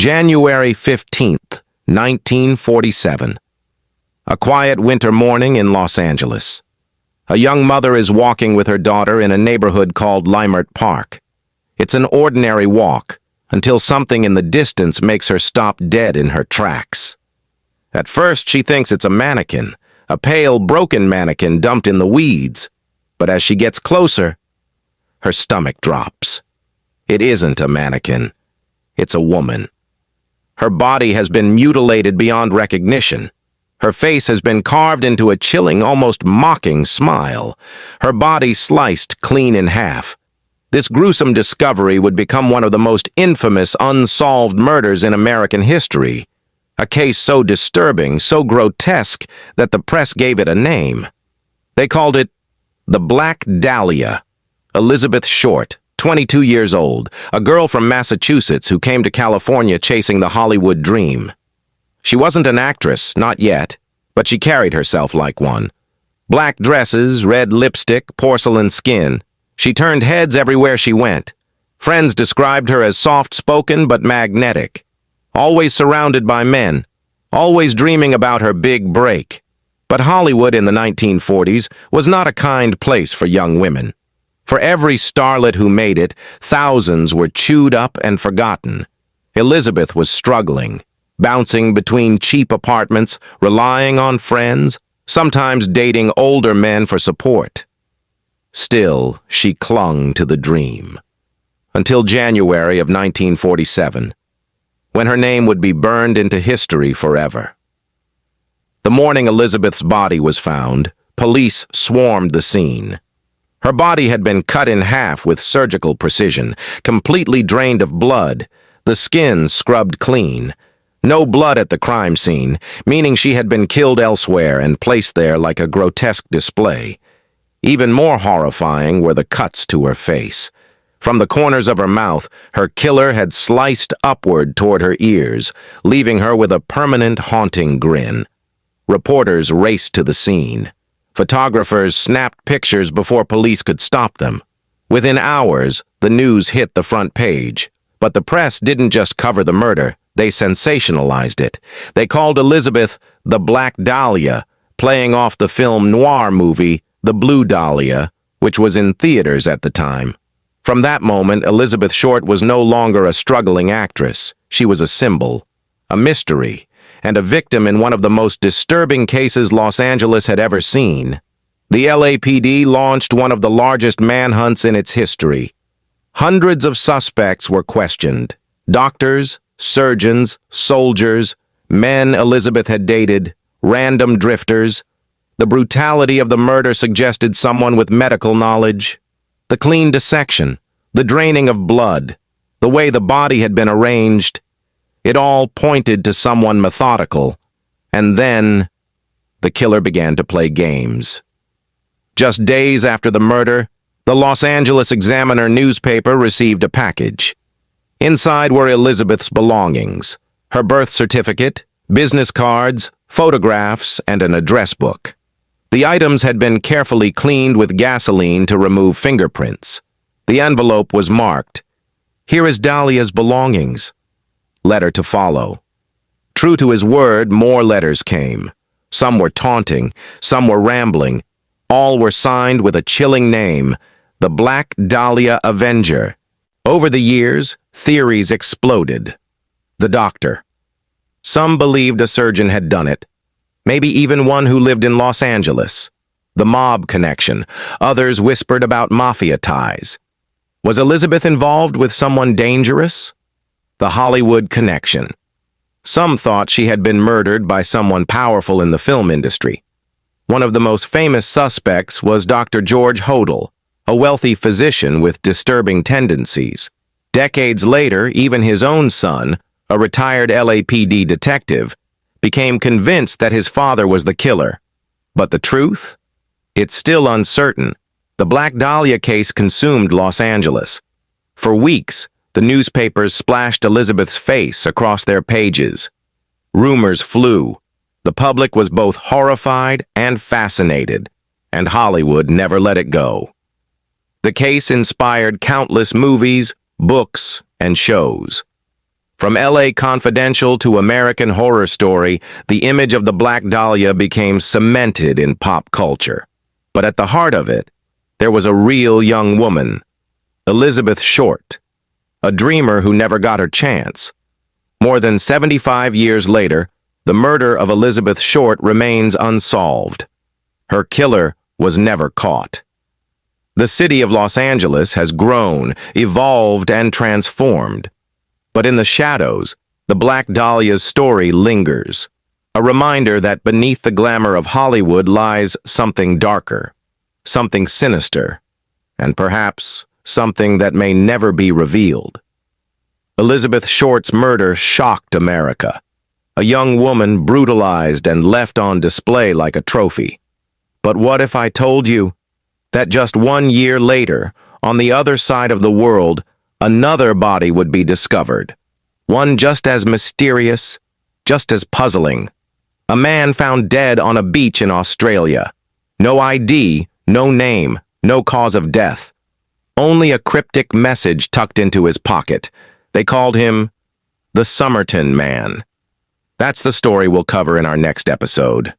January 15th, 1947. A quiet winter morning in Los Angeles. A young mother is walking with her daughter in a neighborhood called Leimert Park. It's an ordinary walk, until something in the distance makes her stop dead in her tracks. At first, she thinks it's a mannequin, a pale, broken mannequin dumped in the weeds. But as she gets closer, her stomach drops. It isn't a mannequin. It's a woman. Her body has been mutilated beyond recognition. Her face has been carved into a chilling, almost mocking smile. Her body sliced clean in half. This gruesome discovery would become one of the most infamous unsolved murders in American history. A case so disturbing, so grotesque, that the press gave it a name. They called it the Black Dahlia. Elizabeth Short, 22 years old, a girl from Massachusetts who came to California chasing the Hollywood dream. She wasn't an actress, not yet, but she carried herself like one. Black dresses, red lipstick, porcelain skin. She turned heads everywhere she went. Friends described her as soft-spoken but magnetic. Always surrounded by men. Always dreaming about her big break. But Hollywood in the 1940s was not a kind place for young women. For every starlet who made it, thousands were chewed up and forgotten. Elizabeth was struggling, bouncing between cheap apartments, relying on friends, sometimes dating older men for support. Still, she clung to the dream. Until January of 1947, when her name would be burned into history forever. The morning Elizabeth's body was found, police swarmed the scene. Her body had been cut in half with surgical precision, completely drained of blood, the skin scrubbed clean. No blood at the crime scene, meaning she had been killed elsewhere and placed there like a grotesque display. Even more horrifying were the cuts to her face. From the corners of her mouth, her killer had sliced upward toward her ears, leaving her with a permanent haunting grin. Reporters raced to the scene. Photographers snapped pictures before police could stop them. Within hours, the news hit the front page. But the press didn't just cover the murder, they sensationalized it. They called Elizabeth the Black Dahlia, playing off the film noir movie The Blue Dahlia, which was in theaters at the time. From that moment, Elizabeth Short was no longer a struggling actress. She was a symbol, a mystery, and a victim in one of the most disturbing cases Los Angeles had ever seen. The LAPD launched one of the largest manhunts in its history. Hundreds of suspects were questioned. Doctors, surgeons, soldiers, men Elizabeth had dated, random drifters. The brutality of the murder suggested someone with medical knowledge. The clean dissection, the draining of blood, the way the body had been arranged, it all pointed to someone methodical. And then, the killer began to play games. Just days after the murder, the Los Angeles Examiner newspaper received a package. Inside were Elizabeth's belongings, her birth certificate, business cards, photographs, and an address book. The items had been carefully cleaned with gasoline to remove fingerprints. The envelope was marked, "Here is Dahlia's belongings. Letter to follow." True to his word, more letters came. Some were taunting, some were rambling. All were signed with a chilling name, the Black Dahlia Avenger. Over the years, theories exploded. The doctor. Some believed a surgeon had done it, maybe even one who lived in Los Angeles. The mob connection. Others whispered about mafia ties. Was Elizabeth involved with someone dangerous? The Hollywood connection. Some thought she had been murdered by someone powerful in the film industry. One of the most famous suspects was Dr. George Hodel, a wealthy physician with disturbing tendencies. Decades later, even his own son, a retired LAPD detective, became convinced that his father was the killer. But the truth? It's still uncertain. The Black Dahlia case consumed Los Angeles. For weeks, the newspapers splashed Elizabeth's face across their pages. Rumors flew. The public was both horrified and fascinated, and Hollywood never let it go. The case inspired countless movies, books, and shows. From LA Confidential to American Horror Story, the image of the Black Dahlia became cemented in pop culture. But at the heart of it, there was a real young woman, Elizabeth Short, a dreamer who never got her chance. More than 75 years later, the murder of Elizabeth Short remains unsolved. Her killer was never caught. The city of Los Angeles has grown, evolved, and transformed. But in the shadows, the Black Dahlia's story lingers, a reminder that beneath the glamour of Hollywood lies something darker, something sinister, and perhaps something that may never be revealed. Elizabeth Short's murder shocked America. A young woman brutalized and left on display like a trophy. But what if I told you that just 1 year later, on the other side of the world, another body would be discovered? One just as mysterious, just as puzzling. A man found dead on a beach in Australia. No ID, no name, no cause of death. Only a cryptic message tucked into his pocket. They called him the Somerton Man. That's the story we'll cover in our next episode.